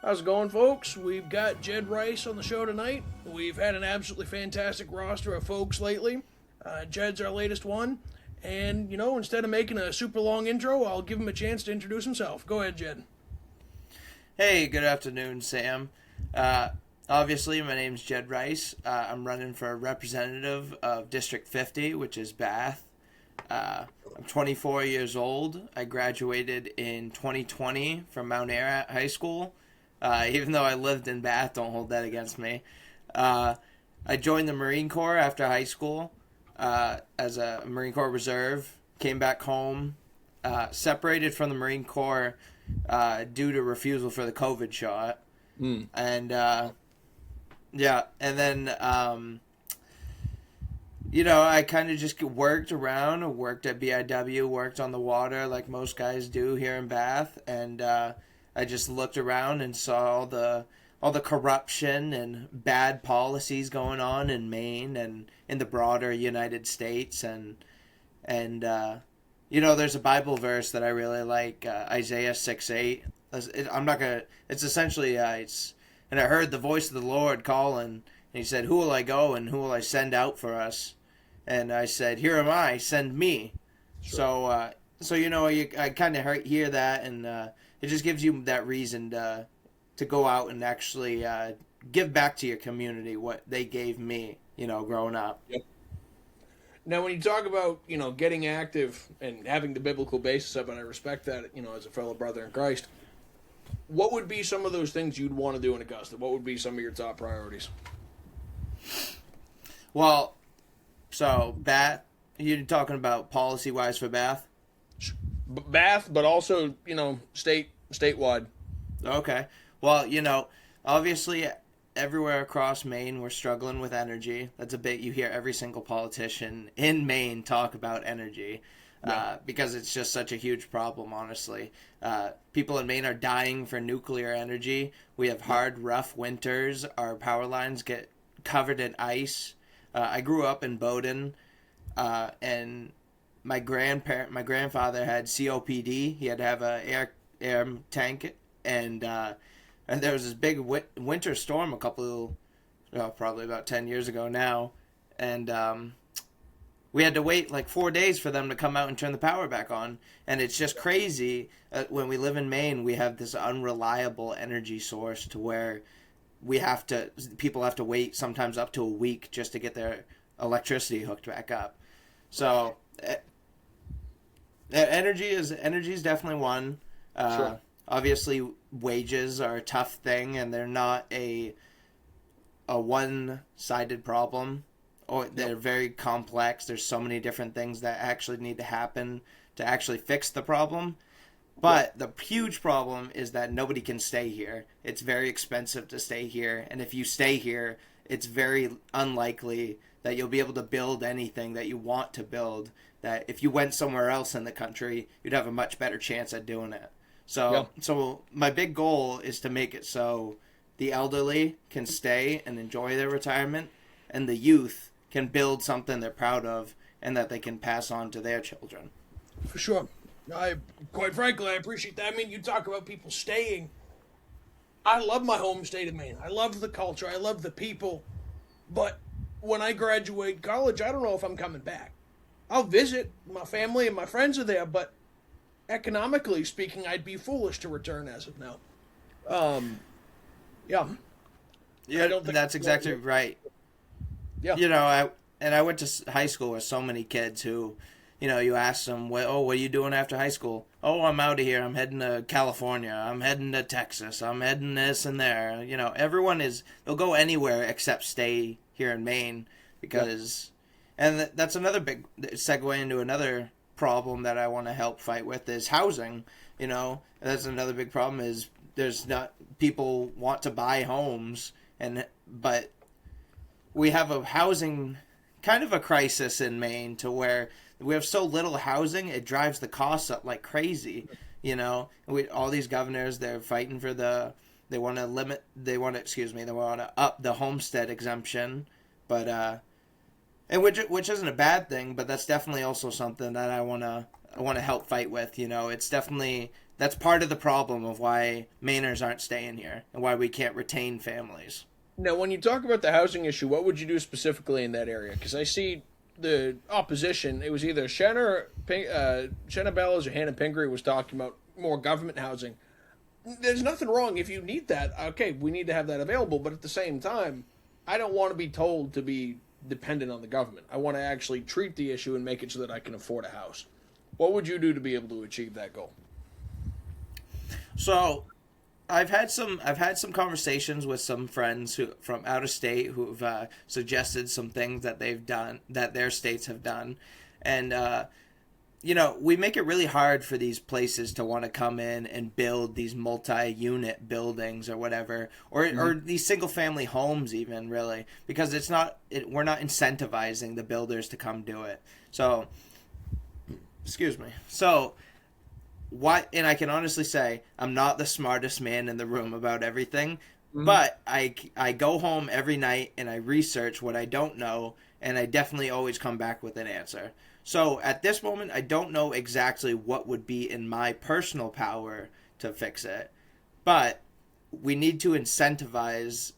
How's it going, folks? We've got Jed Rice on the show tonight. We've had an absolutely fantastic roster of folks lately. Jed's our latest one. And, instead of making a super long intro, I'll give him a chance to introduce himself. Go ahead, Jed. Hey, good afternoon, Sam. Uh, Obviously, my name's Jed Rice. I'm running for representative of District 50, which is Bath. I'm 24 years old. I graduated in 2020 from Mount Airy High School. Even though I lived in Bath, don't hold that against me. I joined the Marine Corps after high school as a Marine Corps Reserve. Came back home, separated from the Marine Corps due to refusal for the COVID shot. And yeah, and then I kind of just worked around, worked at BIW, worked on the water like most guys do here in Bath, and I just looked around and saw all the corruption and bad policies going on in Maine and in the broader United States, and there's a Bible verse that I really like, Isaiah 6:8. I'm not gonna. It's essentially and I heard the voice of the Lord calling, and he said, "Who will I go and who will I send out for us?" And I said, "Here am I, send me." Sure. I kind of hear that, and it just gives you that reason to go out and actually give back to your community what they gave me, growing up. Yep. Now, when you talk about, getting active and having the biblical basis of it, I respect that, as a fellow brother in Christ. What would be some of those things you'd want to do in Augusta? What would be some of your top priorities? Well, so Bath, you're talking about policy-wise for Bath? Bath, but also, statewide. Okay. Well, obviously everywhere across Maine we're struggling with energy. That's a bit you hear every single politician in Maine talk about energy. Because it's just such a huge problem, honestly. People in Maine are dying for nuclear energy. We have hard, rough winters. Our power lines get covered in ice. I grew up in Bowdoin, and my grandfather had COPD. He had to have a air tank, and there was this big winter storm probably about 10 years ago now, and we had to wait like 4 days for them to come out and turn the power back on. And it's just crazy. When we live in Maine, we have this unreliable energy source to where people have to wait sometimes up to a week just to get their electricity hooked back up. So energy is definitely one. Sure. Obviously, wages are a tough thing, and they're not a one-sided problem. They're very complex. There's so many different things that actually need to happen to actually fix the problem. But the huge problem is that nobody can stay here. It's very expensive to stay here. And if you stay here, it's very unlikely that you'll be able to build anything that you want to build. That if you went somewhere else in the country, you'd have a much better chance at doing it. So my big goal is to make it so the elderly can stay and enjoy their retirement, and the youth can build something they're proud of and that they can pass on to their children. For sure. Quite frankly, I appreciate that. I mean, you talk about people staying. I love my home state of Maine. I love the culture. I love the people. But when I graduate college, I don't know if I'm coming back. I'll visit. My family and my friends are there, but economically speaking, I'd be foolish to return as of now. Yeah. Yeah, I don't think that's exactly right. Yeah. I went to high school with so many kids who, you ask them, what are you doing after high school? Oh, I'm out of here. I'm heading to California. I'm heading to Texas. I'm heading this and there. They'll go anywhere except stay here in Maine because, and that's another big segue into another problem that I want to help fight with is housing. That's another big problem is there's not, people want to buy homes but we have a housing kind of a crisis in Maine to where we have so little housing, it drives the costs up like crazy. All these governors, they're fighting for they want to up the homestead exemption, but which isn't a bad thing, but that's definitely also something that I want to help fight with. It's definitely that's part of the problem of why Mainers aren't staying here and why we can't retain families. Now, when you talk about the housing issue, what would you do specifically in that area? Because I see the opposition. It was either Shanna Bellows or Hannah Pingree was talking about more government housing. There's nothing wrong if you need that. Okay, we need to have that available, but at the same time, I don't want to be told to be dependent on the government. I want to actually treat the issue and make it so that I can afford a house. What would you do to be able to achieve that goal? So, I've had some conversations with some friends who from out of state who've suggested some things that they've done that their states have done, and we make it really hard for these places to want to come in and build these multi-unit buildings or whatever, or these single-family homes even, really, because we're not incentivizing the builders to come do it. So, excuse me. So, why? And I can honestly say I'm not the smartest man in the room about everything, but I go home every night and I research what I don't know, and I definitely always come back with an answer. So at this moment, I don't know exactly what would be in my personal power to fix it, but we need to incentivize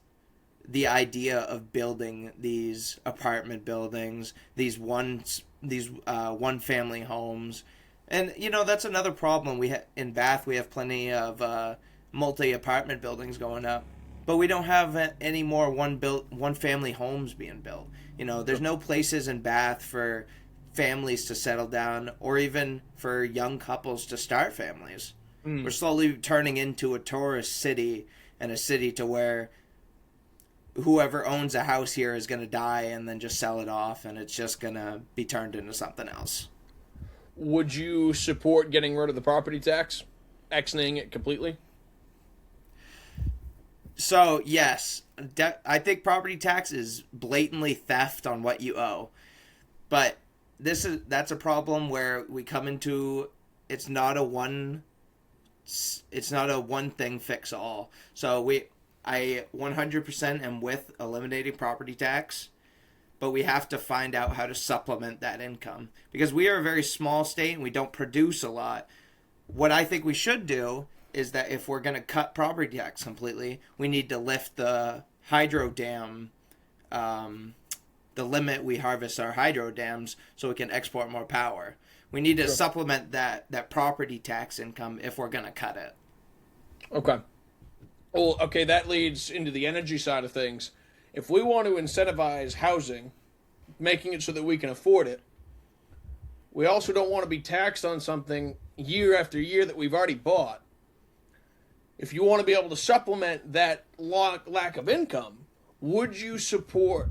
the idea of building these apartment buildings, these one family homes. And that's another problem in Bath. We have plenty of multi apartment buildings going up, but we don't have any more one family homes being built. There's no places in Bath for families to settle down, or even for young couples to start families. We're slowly turning into a tourist city, and a city to where whoever owns a house here is going to die and then just sell it off, and it's just going to be turned into something else. Would you support getting rid of the property tax, exiting it completely? So, yes, I think property tax is blatantly theft on what you owe. But that's a problem where we come into it's not a one thing fix all. So I 100% am with eliminating property tax, but we have to find out how to supplement that income because we are a very small state and we don't produce a lot. What I think we should do is that if we're going to cut property tax completely, we need to lift the hydro dam, the limit we harvest our hydro dams so we can export more power. We need to supplement that property tax income if we're going to cut it. Okay. Well, okay, that leads into the energy side of things. If we want to incentivize housing, making it so that we can afford it, we also don't want to be taxed on something year after year that we've already bought. If you want to be able to supplement that lack of income, would you support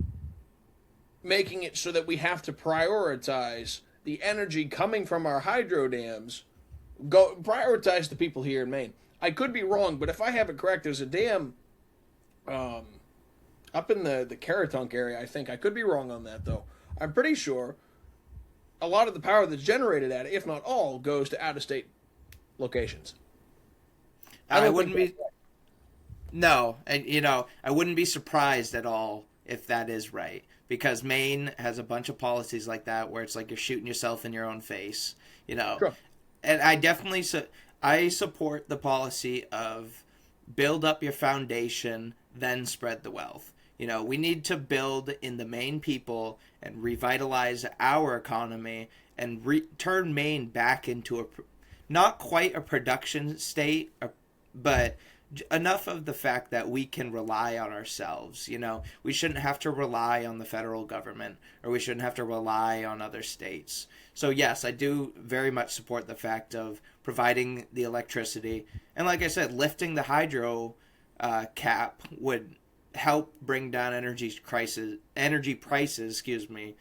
making it so that we have to prioritize the energy coming from our hydro dams, prioritize the people here in Maine? I could be wrong, but if I have it correct, there's a dam up in the Caratunk area, I think. I could be wrong on that, though. I'm pretty sure a lot of the power that's generated at it, if not all, goes to out-of-state locations. I wouldn't be... No, and I wouldn't be surprised at all if that is right, because Maine has a bunch of policies like that where it's like you're shooting yourself in your own face, Sure. And I definitely I support the policy of build up your foundation, then spread the wealth. We need to build in the Maine people and revitalize our economy and turn Maine back into not quite a production state, but enough of the fact that we can rely on ourselves. We shouldn't have to rely on the federal government, or we shouldn't have to rely on other states. So yes, I do very much support the fact of providing the electricity, and like I said, lifting the hydro cap would help bring down energy prices. Excuse me.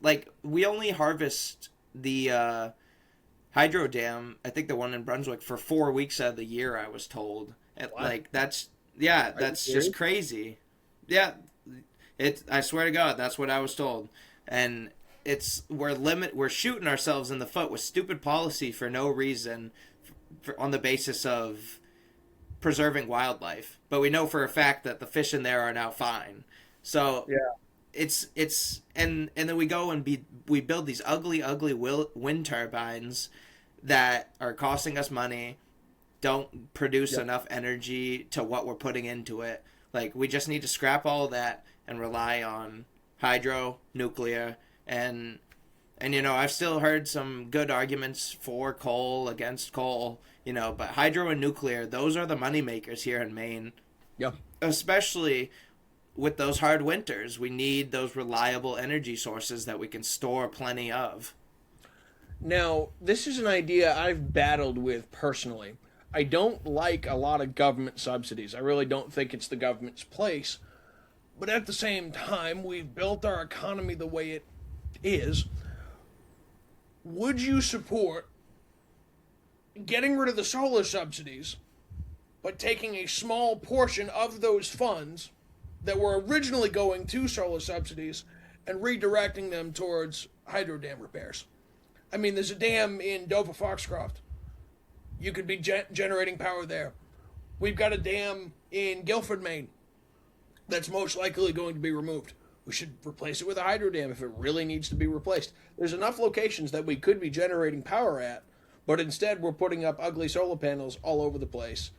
Like we only harvest the hydro dam, I think the one in Brunswick, for 4 weeks out of the year, I was told. And, that's just crazy. Yeah, I swear to God, that's what I was told. And we're shooting ourselves in the foot with stupid policy for no reason, on the basis of preserving wildlife. But we know for a fact that the fish in there are now fine. So yeah, and then we go and we build these ugly wind turbines, that are costing us money, don't produce Yep. enough energy to what we're putting into it. Like, we just need to scrap all of that and rely on hydro, nuclear, and I've still heard some good arguments for coal, against coal, but hydro and nuclear, those are the money makers here in Maine, Yeah. especially with those hard winters. We need those reliable energy sources that we can store plenty of. Now, this is an idea I've battled with personally. I don't like a lot of government subsidies. I really don't think it's the government's place. But at the same time, we've built our economy the way it is. Would you support getting rid of the solar subsidies, but taking a small portion of those funds that were originally going to solar subsidies and redirecting them towards hydro dam repairs? I mean, there's a dam in Dover Foxcroft. You could be generating power there. We've got a dam in Guilford, Maine, that's most likely going to be removed. We should replace it with a hydro dam if it really needs to be replaced. There's enough locations that we could be generating power at, but instead we're putting up ugly solar panels all over the place,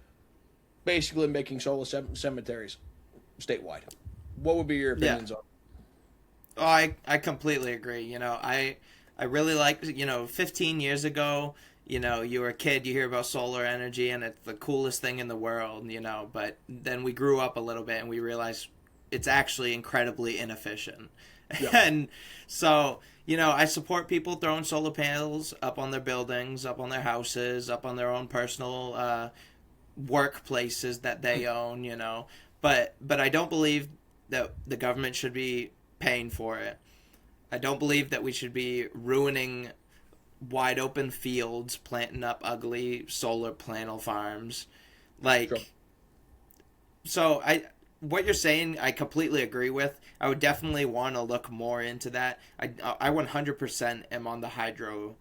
basically making solar cemeteries statewide. What would be your opinions on it? Oh, I completely agree. I really like, 15 years ago, you were a kid, you hear about solar energy and it's the coolest thing in the world, but then we grew up a little bit and we realized it's actually incredibly inefficient. Yeah. And so, I support people throwing solar panels up on their buildings, up on their houses, up on their own personal workplaces that they own, but I don't believe that the government should be paying for it. I don't believe that we should be ruining wide open fields, planting up ugly solar panel farms. Like, Sure. so what you're saying, I completely agree with. I would definitely want to look more into that. I 100% am on the hydro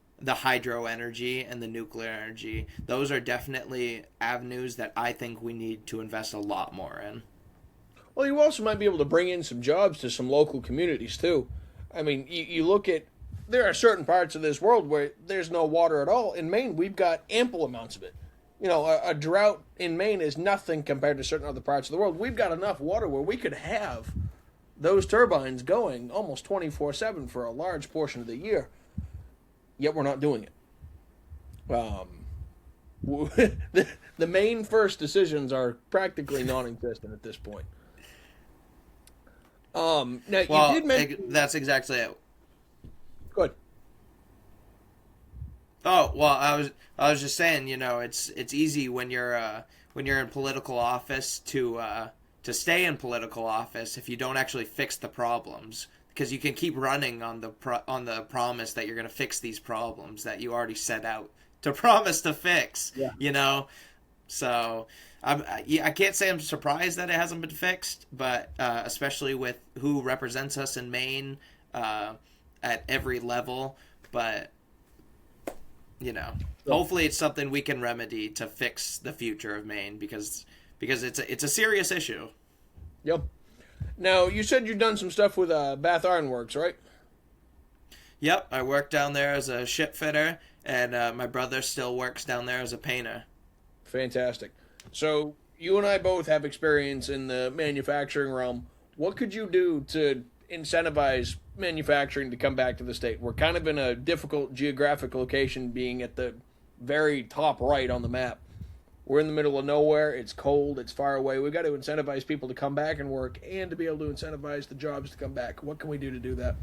energy and the nuclear energy. Those are definitely avenues that I think we need to invest a lot more in. Well, you also might be able to bring in some jobs to some local communities, too. I mean, you look at, there are certain parts of this world where there's no water at all. In Maine, we've got ample amounts of it. A drought in Maine is nothing compared to certain other parts of the world. We've got enough water where we could have those turbines going almost 24/7 for a large portion of the year, yet we're not doing it. The Maine first decisions are practically non-existent at this point. Now, Well, you did mention... that's exactly it. Good. Oh, well, I was just saying, it's easy when you're in political office to stay in political office if you don't actually fix the problems, because you can keep running on the promise that you're going to fix these problems that you already set out to promise to fix. Yeah. So I can't say I'm surprised that it hasn't been fixed, but especially with who represents us in Maine at every level, but hopefully it's something we can remedy to fix the future of Maine, because it's a serious issue. Yep. Now, you said you've done some stuff with Bath Iron Works, right? Yep, I work down there as a ship fitter, and my brother still works down there as a painter. Fantastic. So, you and I both have experience in the manufacturing realm. What could you do to incentivize manufacturing to come back to the state? We're kind of in a difficult geographic location, being at the very top right on the map. We're in the middle of nowhere. It's cold. It's far away. We've got to incentivize people to come back and work, and to be able to incentivize the jobs to come back. What can we do to do that?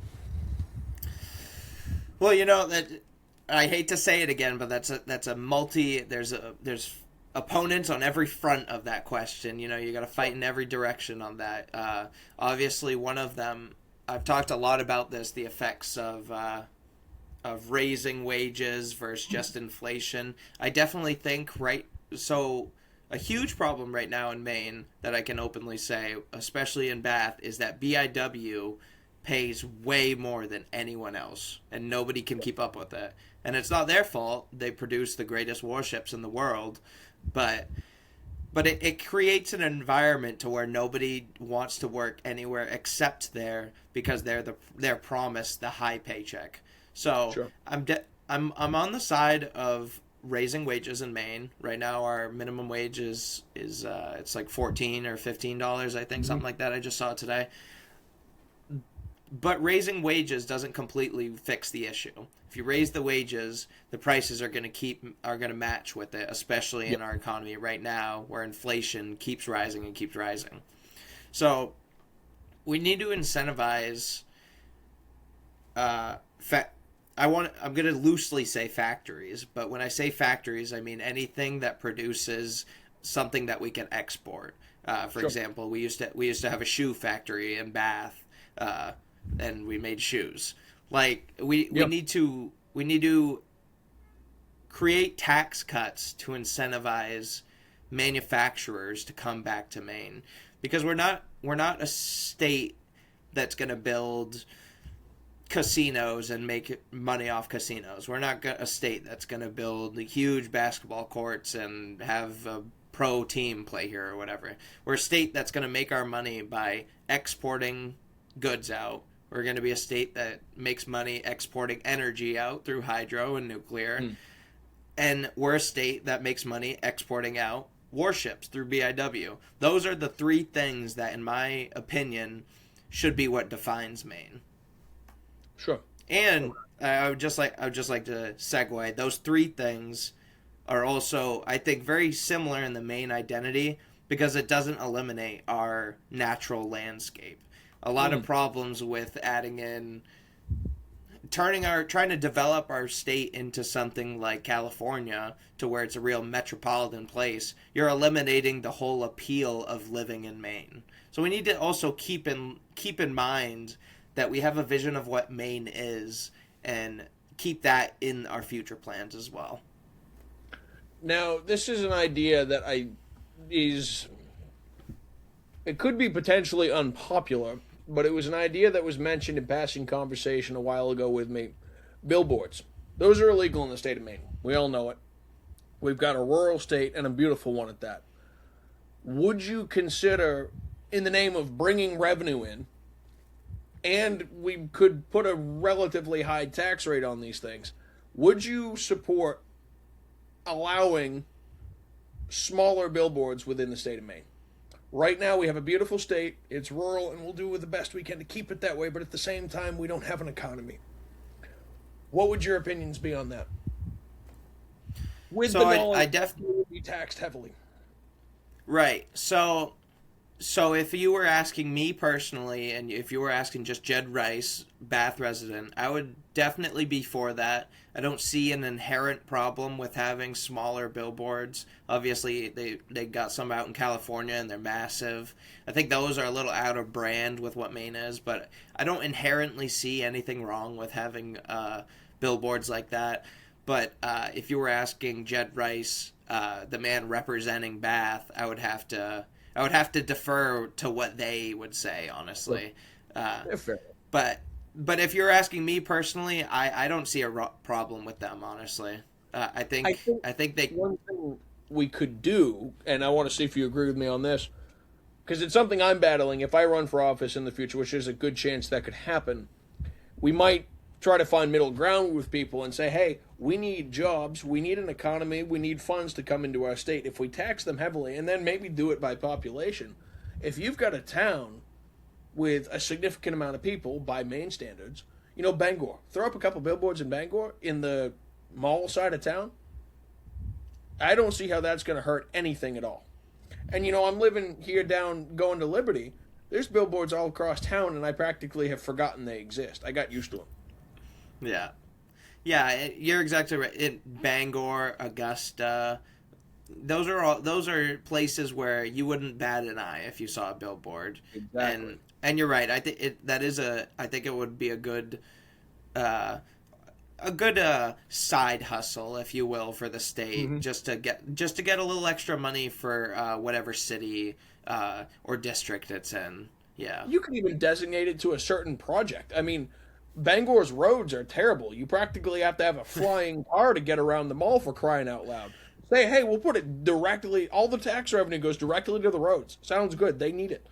Well, that I hate to say it again, but that's a multi. There's opponents on every front of that question. You got to fight in every direction on that. Obviously, one of them, I've talked a lot about this, the effects of raising wages versus just inflation. I definitely think so a huge problem right now in Maine that I can openly say, especially in Bath, is that BIW pays way more than anyone else, and nobody can keep up with it. And it's not their fault. They produce the greatest warships in the world, but it creates an environment to where nobody wants to work anywhere except there, because they're promised the high paycheck. So Sure. I'm on the side of raising wages in Maine. Right now, our minimum wage is it's like $14 or $15, I think, something like that. I just saw it today. But raising wages doesn't completely fix the issue. If you raise the wages, the prices are going to match with it, especially in our economy right now, where inflation keeps rising and keeps rising. So we need to incentivize. I'm going to loosely say factories, but when I say factories, I mean anything that produces something that we can export. For example, we used to have a shoe factory in Bath, and we made shoes. Like we need to create tax cuts to incentivize manufacturers to come back to Maine, because we're not a state that's going to build casinos and make money off casinos. We're not a state that's going to build huge basketball courts and have a pro team play here or whatever. We're a state that's going to make our money by exporting goods out. We're going to be a state that makes money exporting energy out through hydro and nuclear. And we're a state that makes money exporting out warships through BIW. Those are the three things that, in my opinion, should be what defines Maine. Sure. And I would just like to segue. Those three things are also, I think, very similar in the Maine identity, because it doesn't eliminate our natural landscape. A lot of problems with adding in, trying to develop our state into something like California, to where it's a real metropolitan place. You're eliminating the whole appeal of living in Maine. So we need to also keep in mind that we have a vision of what Maine is, and keep that in our future plans as well. Now, this is an idea that it could be potentially unpopular, but it was an idea that was mentioned in passing conversation a while ago with me. Billboards. Those are illegal in the state of Maine. We all know it. We've got a rural state, and a beautiful one at that. Would you consider, in the name of bringing revenue in, and we could put a relatively high tax rate on these things, would you support allowing smaller billboards within the state of Maine? Right now, we have a beautiful state. It's rural, and we'll do the best we can to keep it that way, but at the same time, we don't have an economy. What would your opinions be on that? With the knowledge I definitely would be taxed heavily. Right. So if you were asking me personally, and if you were asking just Jed Rice, Bath resident, I would definitely be for that. I don't see an inherent problem with having smaller billboards. Obviously, they got some out in California, and they're massive. I think those are a little out of brand with what Maine is, but I don't inherently see anything wrong with having billboards like that. But if you were asking Jed Rice, the man representing Bath, I would have to defer to what they would say, honestly. But if you're asking me personally, I don't see a problem with them, honestly. I think they. One thing we could do, and I want to see if you agree with me on this, because it's something I'm battling. If I run for office in the future, which there's a good chance that could happen, we might try to find middle ground with people and say, hey, we need jobs, we need an economy, we need funds to come into our state. If we tax them heavily, and then maybe do it by population, if you've got a town with a significant amount of people by Maine standards, Bangor, throw up a couple billboards in Bangor in the mall side of town, I don't see how that's going to hurt anything at all. And I'm living here down going to Liberty, there's billboards all across town, and I practically have forgotten they exist. I got used to them. Yeah, you're exactly right. In Bangor, Augusta, those are places where you wouldn't bat an eye if you saw a billboard. Exactly. And you're right. I think it would be a good side hustle, if you will, for the state, just to get a little extra money for whatever city or district it's in. Yeah. You can even designate it to a certain project. I mean, Bangor's roads are terrible. You practically have to have a flying car to get around the mall, for crying out loud. Say, hey, we'll put it directly, all the tax revenue goes directly to the roads. Sounds good. They need it.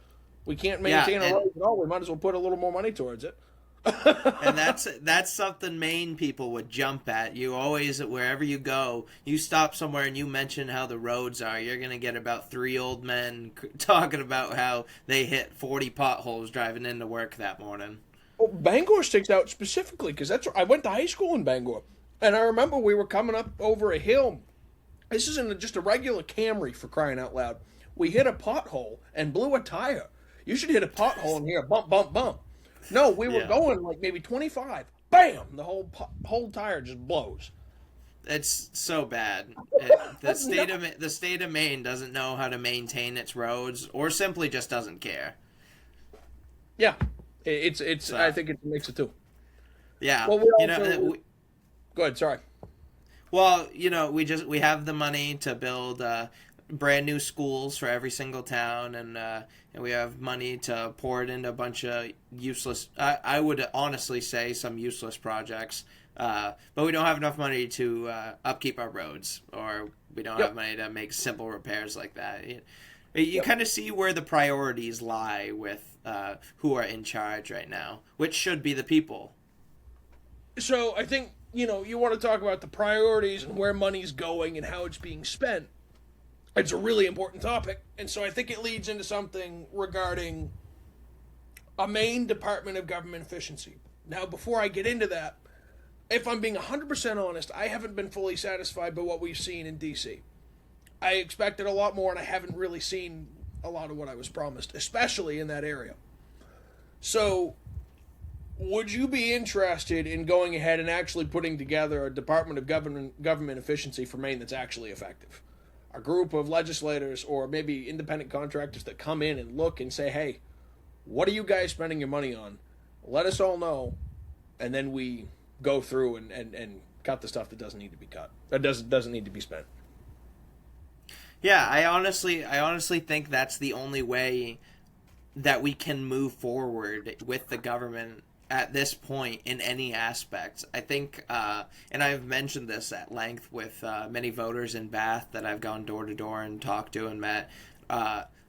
We can't maintain a road at all. We might as well put a little more money towards it. And that's something Maine people would jump at. You always, wherever you go, you stop somewhere and you mention how the roads are, you're gonna get about three old men talking about how they hit 40 potholes driving into work that morning. Well, Bangor sticks out specifically because that's where I went to high school in Bangor, and I remember we were coming up over a hill. This isn't just a regular Camry, for crying out loud. We hit a pothole and blew a tire. You should hit a pothole and hear a bump, bump, bump. No, we were Yeah, going like maybe 25. Bam! The whole tire just blows. it's so bad. The state of Maine doesn't know how to maintain its roads, or simply just doesn't care. Yeah, it's. I So think it makes it too. yeah, Well, we you know, also go ahead. Sorry. well, we have the money to build brand new schools for every single town, and we have money to pour it into a bunch of useless. I would honestly say some useless projects, but we don't have enough money to upkeep our roads, or we don't have Yep. money to make simple repairs like that. You kind of see where the priorities lie with who are in charge right now, which should be the people. So I think you want to talk about the priorities and where money's going and how it's being spent. It's a really important topic, and so I think it leads into something regarding a Maine Department of Government Efficiency. Now, before I get into that, if I'm being 100% honest, I haven't been fully satisfied by what we've seen in DC. I expected a lot more, and I haven't really seen a lot of what I was promised, especially in that area. So, would you be interested in going ahead and actually putting together a Department of Government Efficiency for Maine that's actually effective? A group of legislators or maybe independent contractors that come in and look and say, hey, what are you guys spending your money on? Let us all know, and then we go through and cut the stuff that doesn't need to be cut. That doesn't need to be spent. Yeah, I honestly think that's the only way that we can move forward with the government at this point in any aspect. I think, and I've mentioned this at length with many voters in Bath that I've gone door to door and talked to and met.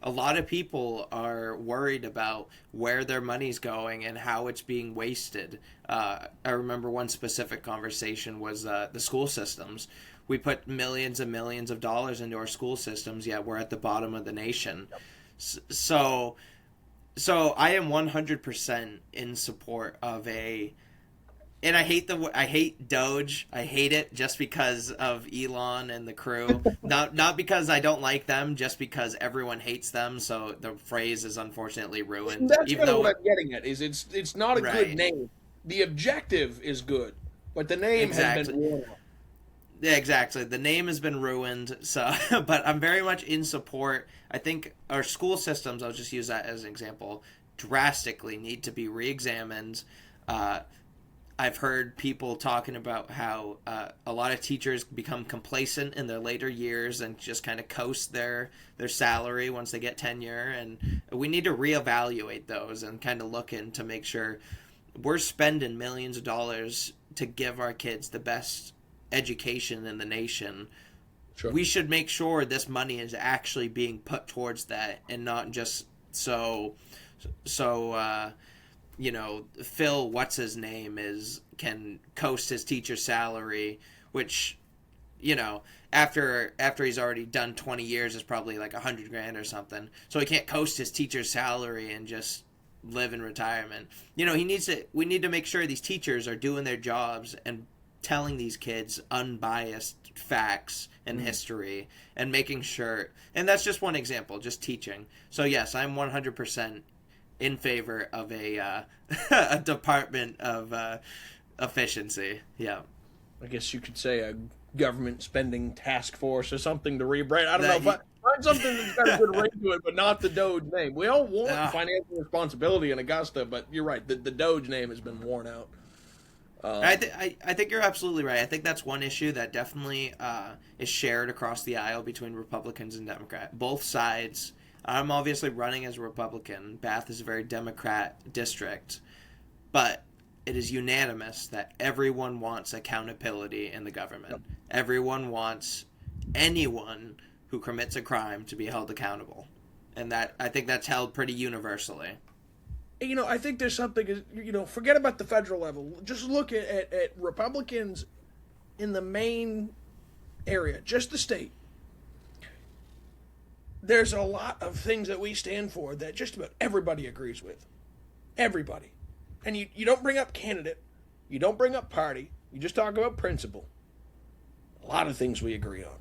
A lot of people are worried about where their money's going and how it's being wasted. I remember one specific conversation was the school systems. We put millions and millions of dollars into our school systems, yet we're at the bottom of the nation. So I am 100% in support of and I hate Doge. I hate it just because of Elon and the crew. Not because I don't like them, just because everyone hates them. So the phrase is unfortunately ruined. That's Even kind of though what I'm getting at. Is it's not a good right, name. The objective is good, but the name has been exactly. worn out. Yeah, exactly. The name has been ruined, so but I'm very much in support. I think our school systems, I'll just use that as an example, drastically need to be re-examined. I've heard people talking about how a lot of teachers become complacent in their later years and just kind of coast their salary once they get tenure, and we need to reevaluate those and kind of look in to make sure we're spending millions of dollars to give our kids the best education in the nation. Sure. We should make sure this money is actually being put towards that and not just so Phil what's his name can coast his teacher's salary, which after he's already done 20 years is probably like 100 grand or something, so he can't coast his teacher's salary and just live in retirement. We need to make sure these teachers are doing their jobs and telling these kids unbiased facts and history and making sure, and that's just one example, just teaching. So yes, I'm 100% in favor of a a department of efficiency. Yeah, I guess you could say a government spending task force or something to rebrand. I don't know. that But find something that's got a good ring to it, but not the Doge name. We all want financial responsibility in Augusta, but you're right. The Doge name has been worn out. I think you're absolutely right. I think that's one issue that definitely is shared across the aisle between Republicans and Democrats. Both sides. I'm obviously running as a Republican. Bath is a very Democrat district, but it is unanimous that everyone wants accountability in the government. Yep. Everyone wants anyone who commits a crime to be held accountable, and that I think that's held pretty universally. I think there's something, forget about the federal level. Just look at Republicans in the Maine area, just the state. There's a lot of things that we stand for that just about everybody agrees with. Everybody. And you don't bring up candidate, you don't bring up party, you just talk about principle. A lot of things we agree on.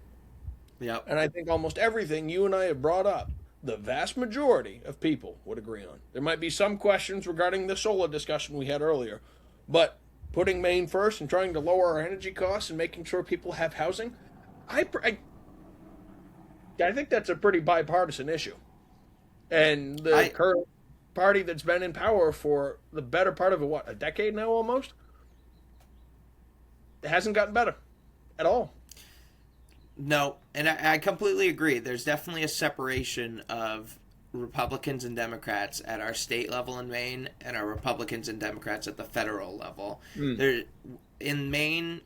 Yep. And I think almost everything you and I have brought up, the vast majority of people would agree on. There might be some questions regarding the solar discussion we had earlier, but putting Maine first and trying to lower our energy costs and making sure people have housing, I think that's a pretty bipartisan issue. And the current party that's been in power for the better part of a decade now almost, it hasn't gotten better at all. No, and I completely agree. There's definitely a separation of Republicans and Democrats at our state level in Maine and our Republicans and Democrats at the federal level. There, in Maine,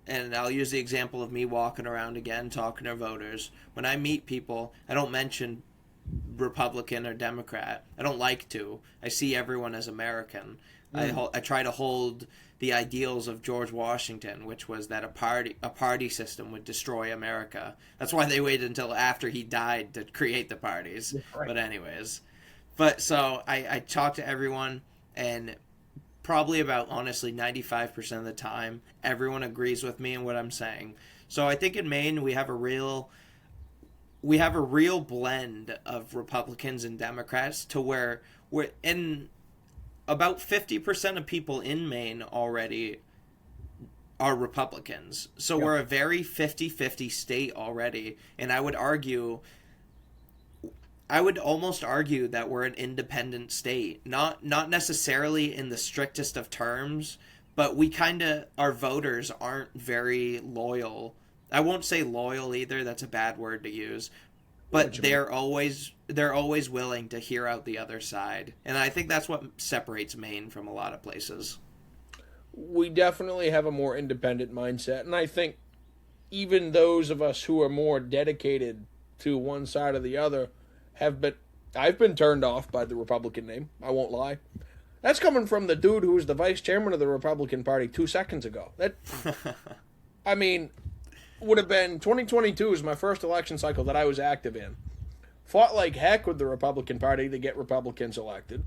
and I'll use the example of me walking around again talking to voters. When I meet people, I don't mention Republican or Democrat. I don't like to. I see everyone as American. I try to hold the ideals of George Washington, which was that a party system would destroy America. That's why they waited until after he died to create the parties. Right. But anyways, so I talk to everyone, and probably about, honestly, 95% of the time, everyone agrees with me and what I'm saying. So I think in Maine we have a real blend of Republicans and Democrats to where we're in. About 50% of people in Maine already are Republicans. So we're a very 50-50 state already. And I would almost argue that we're an independent state. Not necessarily in the strictest of terms, but our voters aren't very loyal. I won't say loyal either, that's a bad word to use. But they're always willing to hear out the other side. And I think that's what separates Maine from a lot of places. We definitely have a more independent mindset. And I think even those of us who are more dedicated to one side or the other I've been turned off by the Republican name. I won't lie. That's coming from the dude who was the vice chairman of the Republican Party 2 seconds ago. I mean, would have been 2022 is my first election cycle that I was active in. Fought like heck with the Republican Party to get Republicans elected.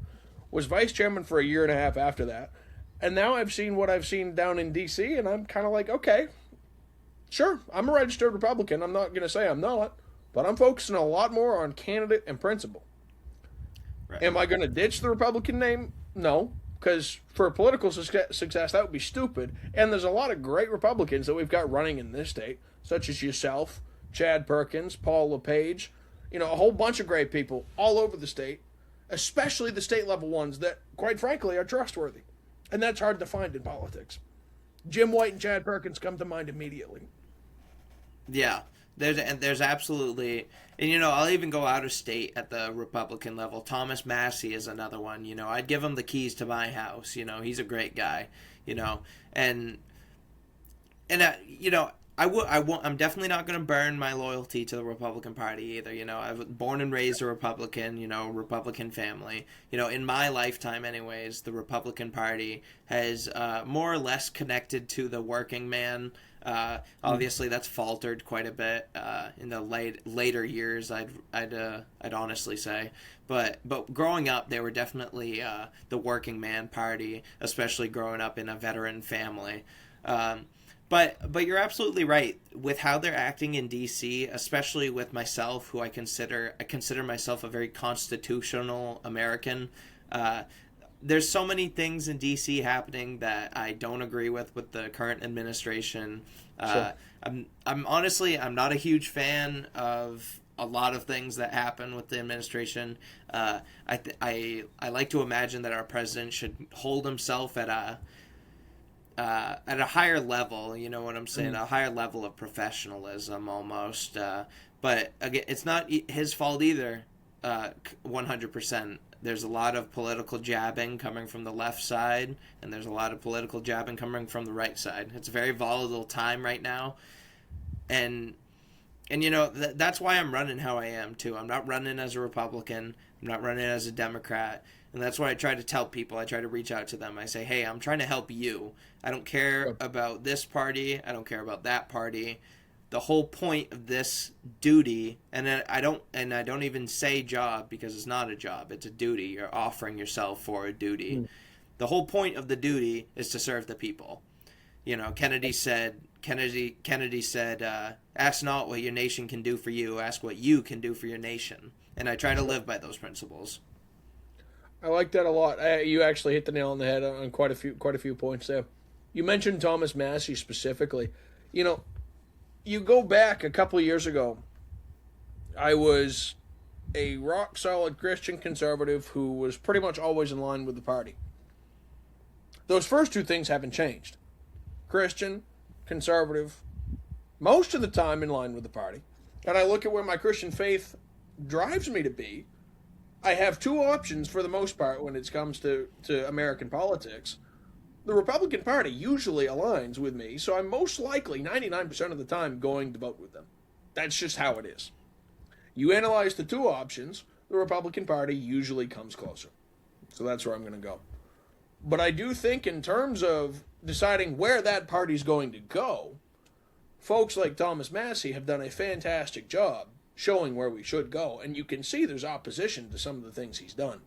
Was vice chairman for a year and a half after that. And now I've seen what I've seen down in D.C. and I'm kind of like, okay, sure, I'm a registered Republican. I'm not going to say I'm not. But I'm focusing a lot more on candidate and principle. Right. Am I going to ditch the Republican name? No. Because for political success, that would be stupid. And there's a lot of great Republicans that we've got running in this state, such as yourself, Chad Perkins, Paul LePage, a whole bunch of great people all over the state, especially the state level ones that, quite frankly, are trustworthy. And that's hard to find in politics. Jim White and Chad Perkins come to mind immediately. Yeah. There's absolutely, and I'll even go out of state at the Republican level. Thomas Massey is another one. I'd give him the keys to my house. He's a great guy. And I'm definitely not going to burn my loyalty to the Republican Party either. I was born and raised a Republican. Republican family. In my lifetime, anyways, the Republican Party has more or less connected to the working man. Obviously, that's faltered quite a bit in the later years. I'd honestly say, but growing up, they were definitely the working man party, especially growing up in a veteran family. But you're absolutely right with how they're acting in D.C., especially with myself, who I consider myself a very constitutional American. There's so many things in D.C. happening that I don't agree with the current administration. Sure. I'm honestly not a huge fan of a lot of things that happen with the administration. I like to imagine that our president should hold himself at a higher level. You know what I'm saying? A higher level of professionalism almost. But again, it's not his fault either. 100%. There's a lot of political jabbing coming from the left side, and there's a lot of political jabbing coming from the right side. It's a very volatile time right now, and And you know that's why I'm running how I am too. I'm not running as a Republican. I'm not running as a Democrat. And that's what I try to tell people. I try to reach out to them. I say, "Hey, I'm trying to help you. I don't care about this party. I don't care about that party. The whole point of this duty, and I don't even say job because it's not a job. It's a duty. You're offering yourself for a duty. The whole point of the duty is to serve the people. You know, Kennedy said, ask not what your nation can do for you, ask what you can do for your nation. And I try to live by those principles. I like that a lot. You actually hit the nail on the head on quite a few points there. You mentioned Thomas Massey specifically. You know, you go back a couple of years ago, I was a rock solid Christian conservative who was pretty much always in line with the party. Those first two things haven't changed. Christian, conservative, most of the time in line with the party. And I look at where my Christian faith drives me to be. I have two options for the most part when it comes to American politics. The Republican Party usually aligns with me, so I'm most likely 99% of the time going to vote with them. That's just how it is. You analyze the two options, the Republican Party usually comes closer. So that's where I'm going to go. But I do think in terms of deciding where that party's going to go, folks like Thomas Massey have done a fantastic job showing where we should go, and you can see there's opposition to some of the things he's done.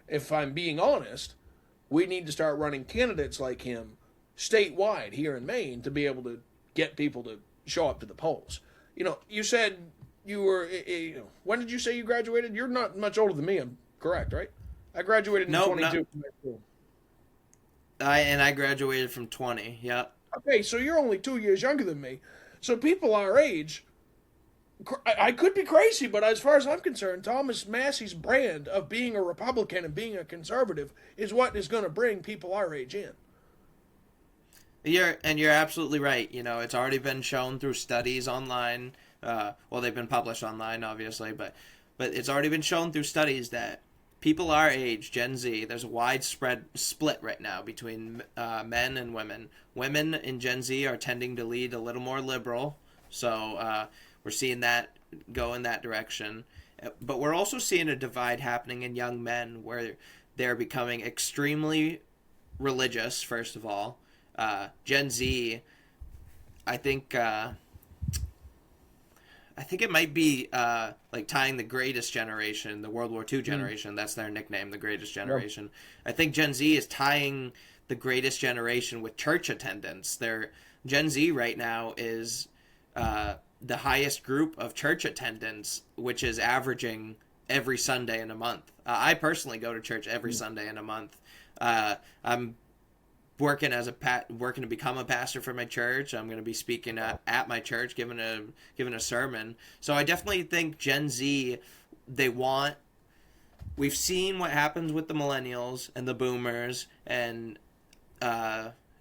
If I'm being honest, we need to start running candidates like him statewide here in Maine to be able to get people to show up to the polls. You know, you said you were, when did you say you graduated? You're not much older than me, I'm correct, right? I graduated in 22 from high school. I graduated from 20, yep. Okay, so you're only 2 years younger than me. So people our age, I could be crazy, but as far as I'm concerned, Thomas Massey's brand of being a Republican and being a conservative is what is going to bring people our age in. You're absolutely right. You know, it's already been shown through studies online. Well, they've been published online, obviously, but it's already been shown through studies that people our age, Gen Z, there's a widespread split right now between men and women. Women in Gen Z are tending to lead a little more liberal, so we're seeing that go in that direction. But we're also seeing a divide happening in young men where they're becoming extremely religious, first of all. Gen Z, I think it might be like tying the greatest generation, the World War II generation. That's their nickname, the greatest generation. Yeah. I think Gen Z is tying the greatest generation with church attendance. Gen Z right now is the highest group of church attendance, which is averaging every Sunday in a month. I personally go to church every Sunday in a month. I'm working to become a pastor for my church. I'm going to be speaking at my church, giving a sermon. So I definitely think Gen Z, we've seen what happens with the millennials and the boomers and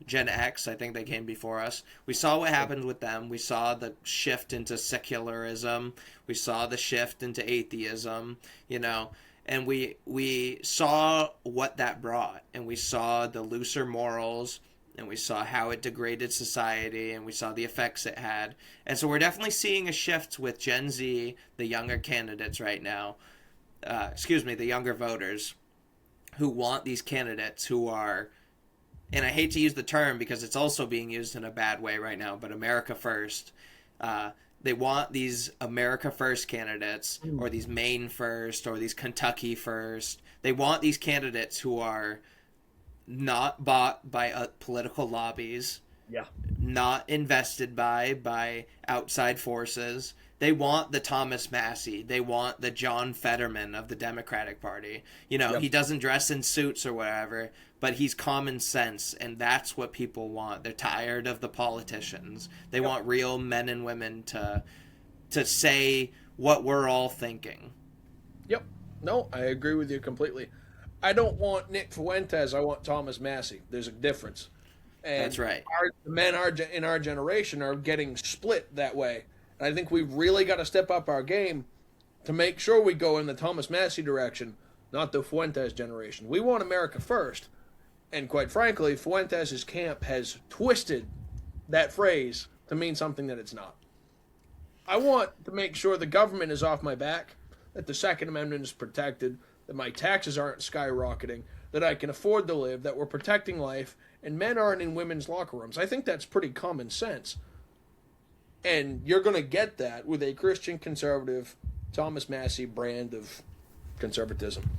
Gen X. I think they came before us. We saw what happened with them. We saw the shift into secularism. We saw the shift into atheism, you know. And we saw what that brought, and we saw the looser morals, and we saw how it degraded society, and we saw the effects it had. And so we're definitely seeing a shift with Gen Z, the younger candidates right now, the younger voters, who want these candidates who are, and I hate to use the term because it's also being used in a bad way right now, but America first. They want these America First candidates, or these Maine First, or these Kentucky First. They want these candidates who are not bought by political lobbies, not invested by outside forces. They want the Thomas Massey. They want the John Fetterman of the Democratic Party. You know, he doesn't dress in suits or whatever, but he's common sense, and that's what people want. They're tired of the politicians. They want real men and women to say what we're all thinking. Yep. No, I agree with you completely. I don't want Nick Fuentes. I want Thomas Massey. There's a difference. And that's right. The men in our generation are getting split that way. And I think we've really got to step up our game to make sure we go in the Thomas Massey direction, not the Fuentes generation. We want America first. And quite frankly, Fuentes' camp has twisted that phrase to mean something that it's not. I want to make sure the government is off my back, that the Second Amendment is protected, that my taxes aren't skyrocketing, that I can afford to live, that we're protecting life, and men aren't in women's locker rooms. I think that's pretty common sense. And you're going to get that with a Christian conservative, Thomas Massey brand of conservatism.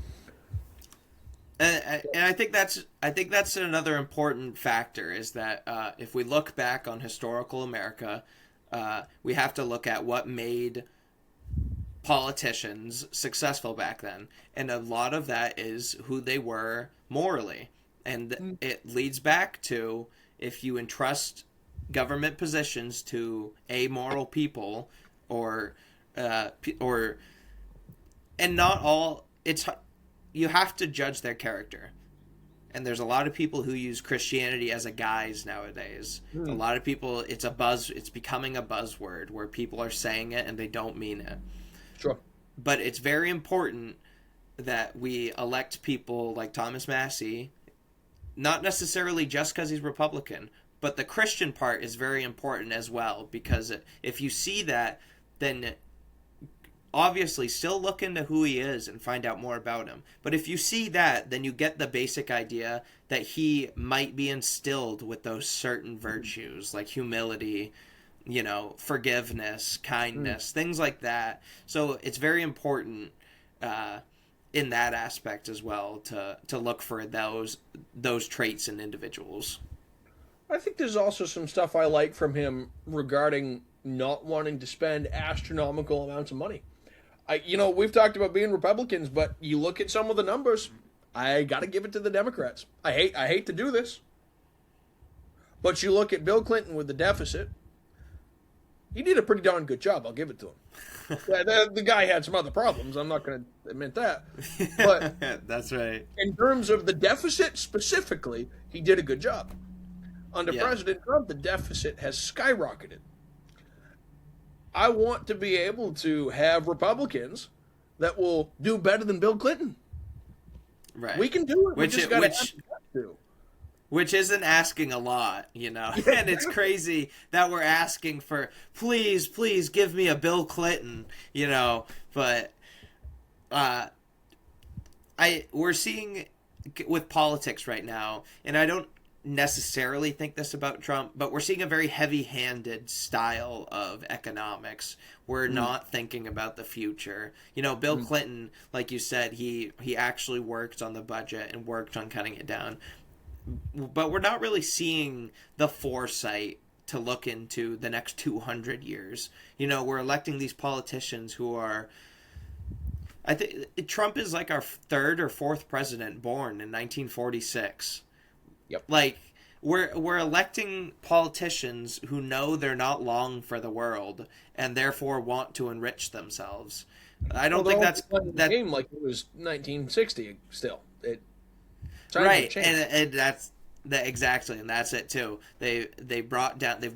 And I think that's another important factor is that if we look back on historical America, we have to look at what made politicians successful back then, and a lot of that is who they were morally, and it leads back to if you entrust government positions to amoral people, or and not all it's. You have to judge their character. And there's a lot of people who use Christianity as a guise nowadays. A lot of people, it's becoming a buzzword where people are saying it and they don't mean it. Sure. But it's very important that we elect people like Thomas Massey, not necessarily just because he's Republican, but the Christian part is very important as well, because if you see that, then obviously still look into who he is and find out more about him. But if you see that, then you get the basic idea that he might be instilled with those certain virtues like humility, forgiveness, kindness, things like that. So it's very important in that aspect as well to look for those traits in individuals. I think there's also some stuff I like from him regarding not wanting to spend astronomical amounts of money. We've talked about being Republicans, but you look at some of the numbers. I got to give it to the Democrats. I hate to do this, but you look at Bill Clinton with the deficit. He did a pretty darn good job. I'll give it to him. The guy had some other problems. I'm not going to admit that, but that's right. In terms of the deficit specifically, he did a good job. Under President Trump, the deficit has skyrocketed. I want to be able to have Republicans that will do better than Bill Clinton. Right. We can do it. Which isn't asking a lot, And it's crazy that we're asking for, please give me a Bill Clinton, But we're seeing with politics right now, and I don't necessarily think this about Trump, but we're seeing a very heavy-handed style of economics. We're not thinking about the future. Bill Clinton, like you said, he actually worked on the budget and worked on cutting it down. But we're not really seeing the foresight to look into the next 200 years. We're electing these politicians who are... I think Trump is like our third or fourth president born in 1946. Yep. Like we're electing politicians who know they're not long for the world and therefore want to enrich themselves. I don't think that's that game like it was 1960 still. Right, and that's exactly, and that's it too. They've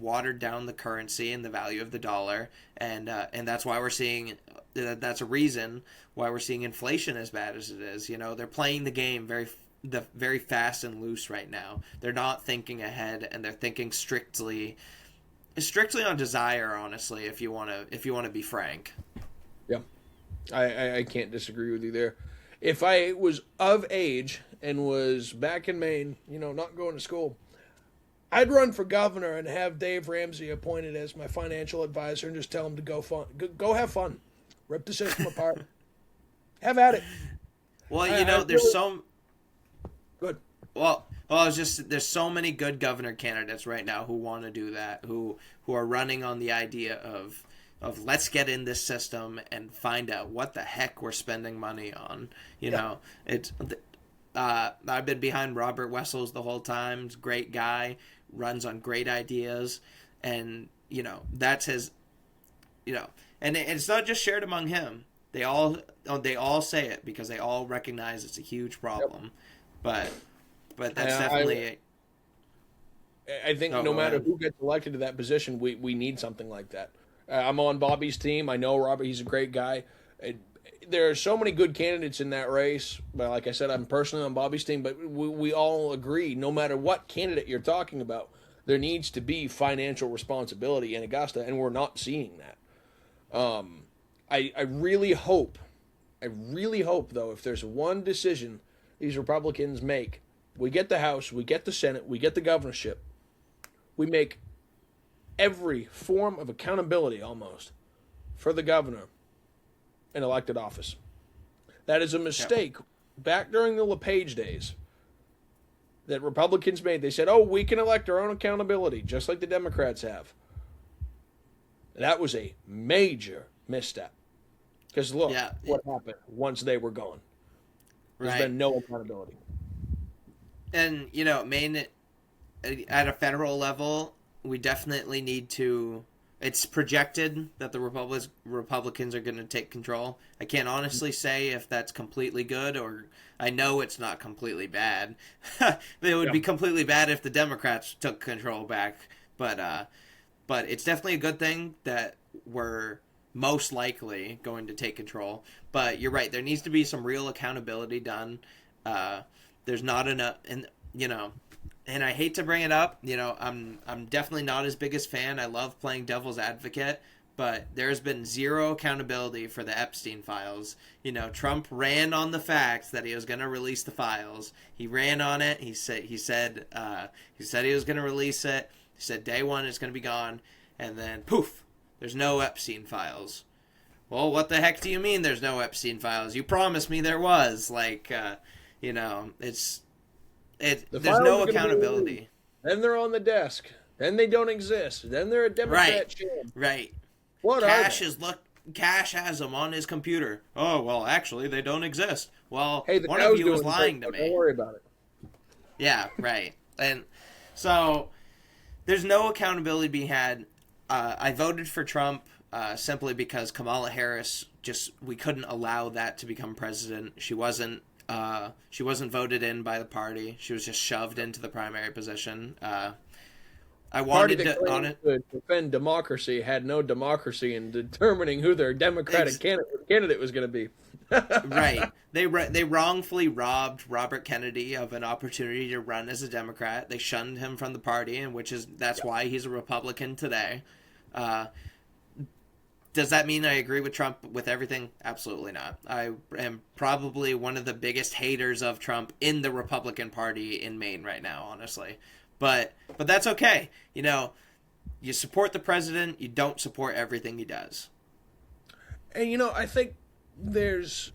watered down the currency and the value of the dollar, and that's why we're seeing. That's a reason why we're seeing inflation as bad as it is. They're playing the game very fast and loose right now. They're not thinking ahead, and they're thinking strictly on desire. Honestly, if you want to be frank. Yeah, I can't disagree with you there. If I was of age and was back in Maine, not going to school, I'd run for governor and have Dave Ramsey appointed as my financial advisor and just tell him to go have fun, rip the system apart, have at it. Well, there's so good. Well, there's so many good governor candidates right now who want to do that, who are running on the idea of let's get in this system and find out what the heck we're spending money on. I've been behind Robert Wessels the whole time. He's a great guy, runs on great ideas, and that's his. And it's not just shared among him. They all say it because they all recognize it's a huge problem. Yep. But that's definitely. I think no matter who gets elected to that position, we need something like that. I'm on Bobby's team. I know Robert. He's a great guy. There are so many good candidates in that race. But like I said, I'm personally on Bobby's team. But we all agree, no matter what candidate you're talking about, there needs to be financial responsibility in Augusta, and we're not seeing that. I really hope though, if there's one decision these Republicans make, we get the House, we get the Senate, we get the governorship, we make every form of accountability almost for the governor in elected office. That is a mistake. Yep. Back during the LePage days that Republicans made, they said, oh, we can elect our own accountability, just like the Democrats have. That was a major misstep. Because look what happened once they were gone. There's been no accountability. And, Maine, at a federal level, we definitely need to... It's projected that the Republicans are going to take control. I can't honestly say if that's completely good, or I know it's not completely bad. It would be completely bad if the Democrats took control back. But it's definitely a good thing that we're most likely going to take control. But you're right. There needs to be some real accountability done. There's not enough, and I hate to bring it up, I'm definitely not his biggest fan. I love playing devil's advocate, but there's been zero accountability for the Epstein files. Trump ran on the fact that he was going to release the files. He ran on it. He said he was going to release it. He said day one it's going to be gone, and then poof, there's no Epstein files. Well, what the heck do you mean there's no Epstein files? You promised me there was. There's no accountability. Then they're on the desk. Then they don't exist. Then they're a Democrat sham. Right. What Cash has them on his computer. Oh, well, actually, they don't exist. Well, hey, one of you was lying to me. Don't worry about it. Yeah, right. And so there's no accountability being had. I voted for Trump simply because Kamala Harris we couldn't allow that to become president. She wasn't voted in by the party. She was just shoved into the primary position. I wanted to defend democracy had no democracy in determining who their Democratic candidate was going to be. Right. They wrongfully robbed Robert Kennedy of an opportunity to run as a Democrat. They shunned him from the party, and that's why he's a Republican today. Does that mean I agree with Trump with everything? Absolutely not. I am probably one of the biggest haters of Trump in the Republican Party in Maine right now, honestly. But that's okay. You support the president, you don't support everything he does. And I think it's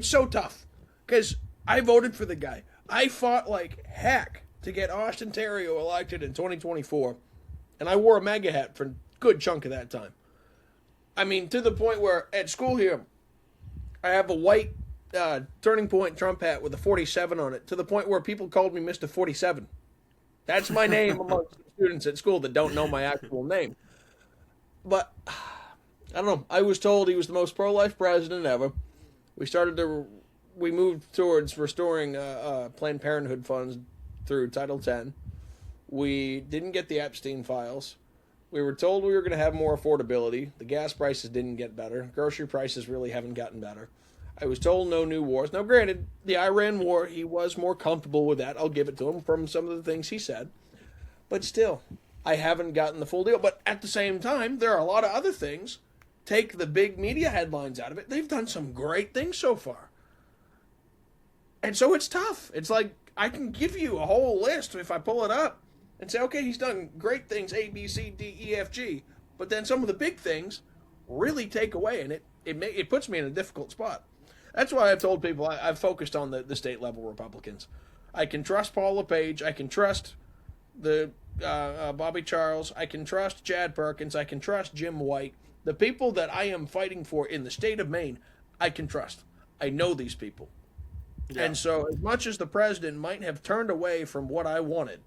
so tough because I voted for the guy. I fought like heck to get Austin Terrio elected in 2024, and I wore a MAGA hat for good chunk of that time. I mean, to the point where at school here, I have a white Turning Point Trump hat with a 47 on it, to the point where people called me Mr. 47. That's my name amongst the students at school that don't know my actual name. But, I don't know. I was told he was the most pro-life president ever. We moved towards restoring Planned Parenthood funds through Title X. We didn't get the Epstein files. We were told we were going to have more affordability. The gas prices didn't get better. Grocery prices really haven't gotten better. I was told no new wars. Now, granted, the Iran war, he was more comfortable with that. I'll give it to him from some of the things he said. But still, I haven't gotten the full deal. But at the same time, there are a lot of other things. Take the big media headlines out of it. They've done some great things so far. And so it's tough. It's like I can give you a whole list if I pull it up and say, okay, he's done great things, A, B, C, D, E, F, G. But then some of the big things really take away, and it puts me in a difficult spot. That's why I've told people I've focused on the state level Republicans. I can trust Paul LePage. I can trust the Bobby Charles. I can trust Chad Perkins. I can trust Jim White. The people that I am fighting for in the state of Maine, I can trust. I know these people. Yeah. And so as much as the president might have turned away from what I wanted,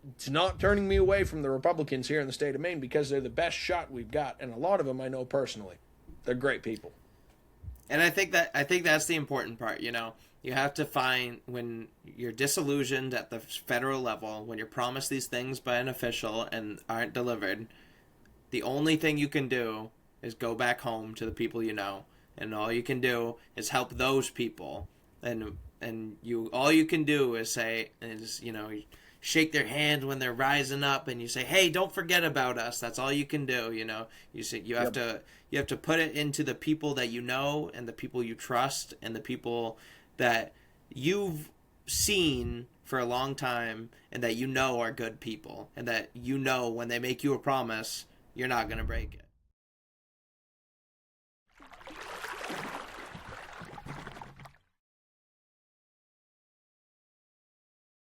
it's not turning me away from the Republicans here in the state of Maine because they're the best shot we've got. And a lot of them I know personally. They're great people. And I think that's the important part, You have to find, when you're disillusioned at the federal level, when you're promised these things by an official and aren't delivered, the only thing you can do is go back home to the people you know. And all you can do is help those people. And all you can do is say, shake their hand when they're rising up, and you say, "Hey, don't forget about us." That's all you can do. You say you have to put it into the people that you know, and the people you trust, and the people that you've seen for a long time, and that you know are good people, and that you know when they make you a promise, you're not going to break it.